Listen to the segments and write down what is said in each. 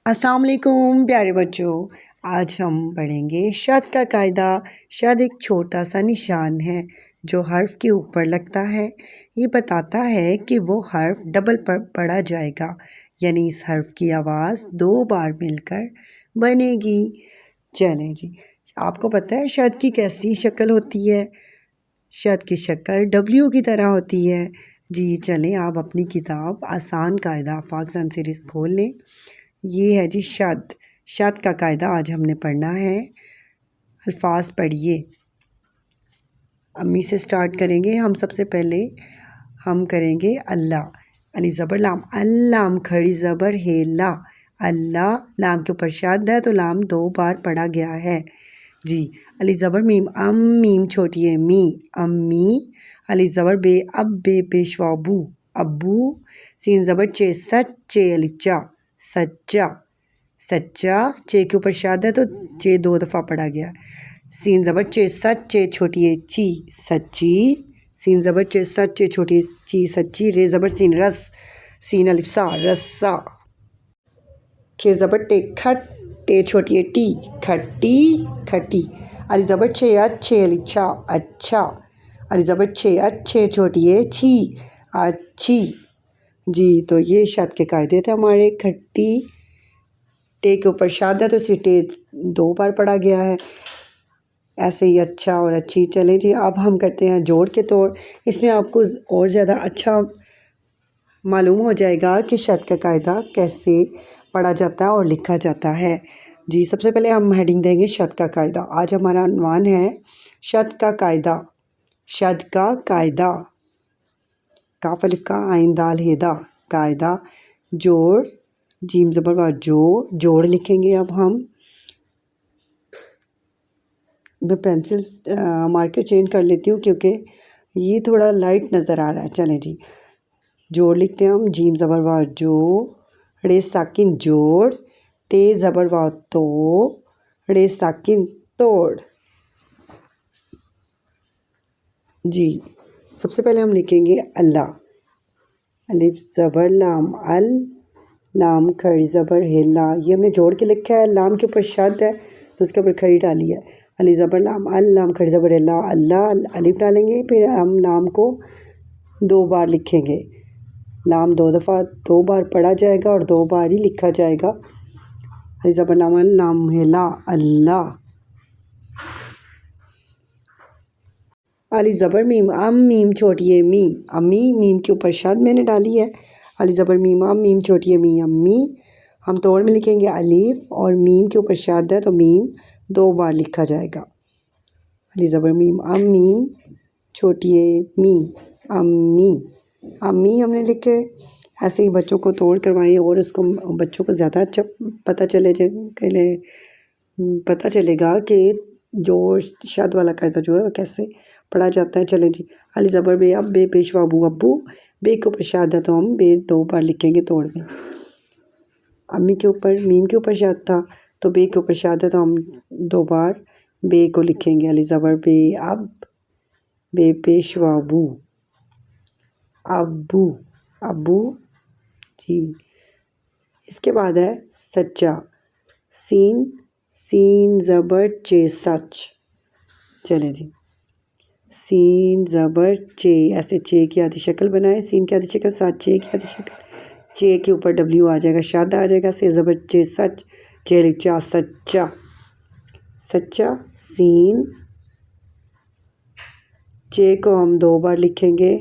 अस्सलाम वालेकुम प्यारे बच्चों। आज हम पढ़ेंगे शद का कायदा। शद एक छोटा सा निशान है जो हर्फ के ऊपर लगता है। ये बताता है कि वो हर्फ डबल पर पढ़ा जाएगा, यानी इस हर्फ की आवाज़ 2 बार मिलकर बनेगी। चलें जी, आपको पता है शद की कैसी शक्ल होती है? शद की शक्ल डब्ल्यू की तरह होती है। जी चलें, आप अपनी किताब आसान कायदा पाकिस्तान सीरीज़ खोल लें। ये है जी शद। शद का कायदा आज हमने पढ़ना है। अल्फाज पढ़िए। अम्मी से स्टार्ट करेंगे हम। सबसे पहले हम करेंगे अल्लाह। अली ज़बर लाम, अल्लाम खड़ी ज़बर है ला। अल्लाह, लाम के ऊपर शद है तो लाम 2 बार पढ़ा गया है जी। अली ज़बर मीम, अम मीम छोटी है मी, अम्मी। अली ज़बर बे, अब बे पेशवाबू, अब्बू। सीन ज़बर चे, सच्चे अलिफ चा, सच्चा। सच्चा, चे के ऊपर शाद है तो चे 2 दफ़ा पढ़ा गया। सीन ज़बर चे, सच्चे छोटी है ची, सच्ची। सीन ज़बर चे, सच्चे छोटी ची, सच्ची। रे ज़बर सीन रस, सीन अलिफ सा, रस्सा। खे ज़बर टे, खट, टे छोटी है टी, खट्टी, खट्टी। अली ज़बर छे, अच्छे अलिफ छा, अच्छा। अली ज़बर छे, अच्छे छोटी है छी, अच्छी। जी, तो ये शद के कायदे थे हमारे। खट्टी, टे के ऊपर शाद है तो इसे टे 2 बार पढ़ा गया है। ऐसे ही अच्छा और अच्छी। चलें जी, अब हम करते हैं जोड़ के तोड़। इसमें आपको और ज़्यादा अच्छा मालूम हो जाएगा कि शद का कायदा कैसे पढ़ा जाता है और लिखा जाता है। जी, सबसे पहले हम हेडिंग देंगे शद का कायदा। आज हमारा उन्वान है शद का कायदा। शद का कायदा, काफ अलिफ का, आइन दाल हेदा, कायदा। जोड़, जीम ज़बर वा, जोड़ लिखेंगे। अब हम, मैं पेंसिल मार्कर चेंज कर लेती हूँ क्योंकि ये थोड़ा लाइट नज़र आ रहा है। चलें जी, जोड़ लिखते हैं हम। जीम ज़बर वा जो, रे साकिन जोड़, ते ज़बर वा तो, रे साकिन तोड़। जी, सबसे पहले हम लिखेंगे अल्लाह। अलिफ ज़बर लाम अल, लाम खड़ी ज़बर है ला। ये हमने जोड़ के लिखा है। लाम के ऊपर शद है तो उसके ऊपर खड़ी डाली है। अली ज़बर लाम अल, लाम खड़ी ज़बर है ला, अल्लाह। अलिफ डालेंगे, फिर हम लाम को 2 बार लिखेंगे। लाम 2 दफ़ा 2 बार पढ़ा जाएगा और 2 बार ही लिखा जाएगा। अली ज़बर लाम अल, लाम है ला, अल्लाह। अली ज़बर मीम, अम मीम छोटी है मी, अम्मी। मीम के ऊपर शद मैंने डाली है। अली ज़बर मीम, अम मीम छोटी है मी, अम्मी। हम तोड़ में लिखेंगे अलीफ और मीम के ऊपर शद है तो मीम 2 बार लिखा जाएगा। अली ज़बर मीम, अम मीम छोटी है मी, अम्मी। अम्मी हमने लिखे। ऐसे ही बच्चों को तोड़ करवाएं और उसको बच्चों को ज़्यादा अच्छा पता चलेगा कि जो शद वाला कायदा जो है वो कैसे पढ़ा जाता है। चलें जी, अली ज़बर बे, अब बे पेशवा अबू, अब्बू। बे के ऊपर शद है तो हम बे 2 बार लिखेंगे तोड़ में। अम्मी के ऊपर, मीम के ऊपर शद था तो बे के ऊपर शद है तो हम 2 बार बे को लिखेंगे। अली ज़बर बे, अब बे पेशवा अबू, अब्बू, अब्बू। जी, इसके बाद है सच्चा। सीन, सीन ज़बर चे, सच। चलें जी, सीन ज़बर चे, ऐसे चे की आधी शक्ल बनाए। सीन की आधी शक्ल, साथ चे की आधी शक्ल। चे के ऊपर डब्ल्यू आ जाएगा, शद आ जाएगा। से ज़बर चे, सच, चे लिख चा, सच्चा, सच्चा। सीन, चे को हम 2 बार लिखेंगे,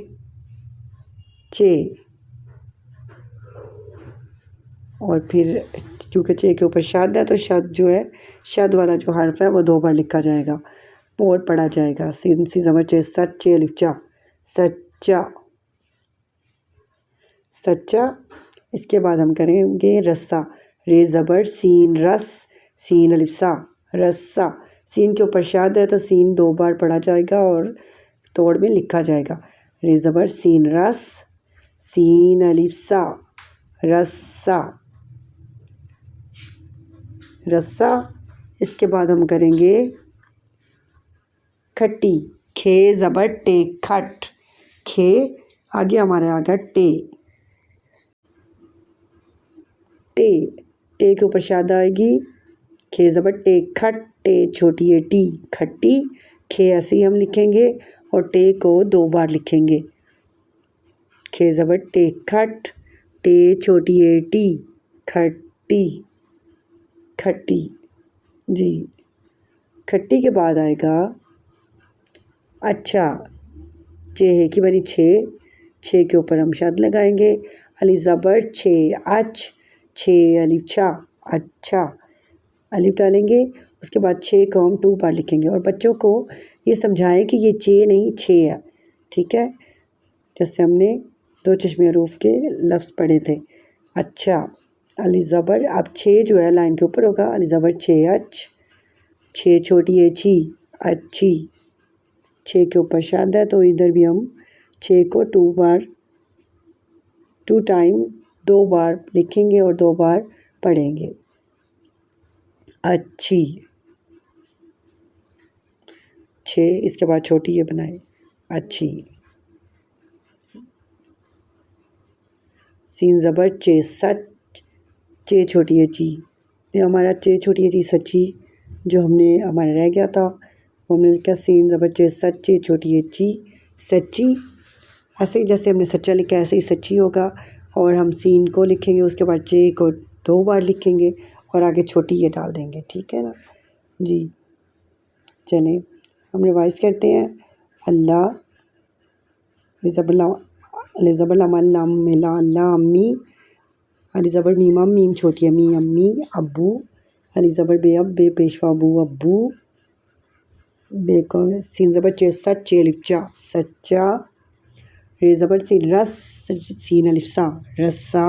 चे। और फिर क्योंकि चे के ऊपर शद है तो शद जो है, शद वाला जो हर्फ है वो 2 बार लिखा जाएगा और पढ़ा जाएगा। सीन सी ज़बर चे, सच, चे अलिफ चा, सच्चा, सच्चा। इसके बाद हम करेंगे रस्सा। रे ज़बर सीन रस, सीन अलिफ सा, रस्सा। सीन के ऊपर शद है तो सीन 2 बार पढ़ा जाएगा और तोड़ में लिखा जाएगा। रे ज़बर सीन रस, सीन अलिफ सा, रस्सा, रस्सा। इसके बाद हम करेंगे खट्टी। खे ज़बर टे, खट, खे आगे हमारे आ गया टे, टे। टे के ऊपर शाद आएगी, खे ज़बर टे खट, टे छोटी ए टी खट्टी, खे ऐसे ही हम लिखेंगे और टे को 2 बार लिखेंगे। खे ज़बर टे खट, टे छोटी ए टी खट्टी, खट्टी जी। खट्टी के बाद आएगा अच्छा, चे है की बनी छे, छे के ऊपर हम शद लगाएंगे, अली ज़बर छे अच, छे अलिफ छा अच्छा, अलिफ डालेंगे, उसके बाद छे को हम 2 बार लिखेंगे और बच्चों को ये समझाएं कि ये चे नहीं छे है, ठीक है। जैसे हमने 2 चश्मे हरूफ के लफ्ज़ पढ़े थे। अच्छा, अली ज़बर अब छे जो है लाइन के ऊपर होगा, अली ज़बर छे अच, छे छोटी ए छी अच्छी, छे के ऊपर शाद है तो इधर भी हम छे को 2 टाइम 2 बार लिखेंगे और 2 बार पढ़ेंगे। अच्छी, छे इसके बाद छोटी ये बनाए अच्छी। सीन ज़बर चे सच, चे छोटी है ची, ये हमारा चे छोटी है ची सच्ची जो हमने हमारा रह गया था वो हमने लिखा सीन ज़बर चे सच, चे छोटी है ची सच्ची। ऐसे ही जैसे हमने सच्चा लिखा ऐसे ही सच्ची होगा और हम सीन को लिखेंगे, उसके बाद चे को 2 बार लिखेंगे और आगे छोटी ये डाल देंगे, ठीक है ना जी। चलें हम रिवाइज़ करते हैं। अल्लाह, अली ज़बर लाम मिला अल्लाह, अम्मी, अली ज़बर मीम मीम छोटी अम्मी अम्मी, अब्बू, अली ज़बर बे अब बे पेशवा अबू अब्बू, बे को सीन ज़बर चे सच, चे अलिफ चा सच्चा, रे ज़बर सीन रस, सीन अलिफ सा रस्सा,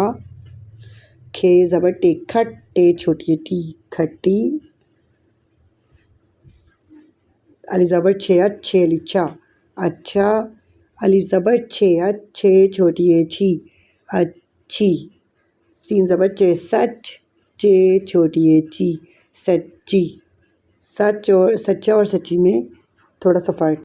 खे ज़बर टे खट, टे छोटी टी खट्टी, अली ज़बर छे अच्छे अलिफ छा अच्छा, अली ज़बर छे अच्छे छोटी ए छी अच्छी, सीन ज़बर चे सच, चे छोटी ए ची सच्ची। सच और सच्चा और सच्ची में थोड़ा सा फ़र्क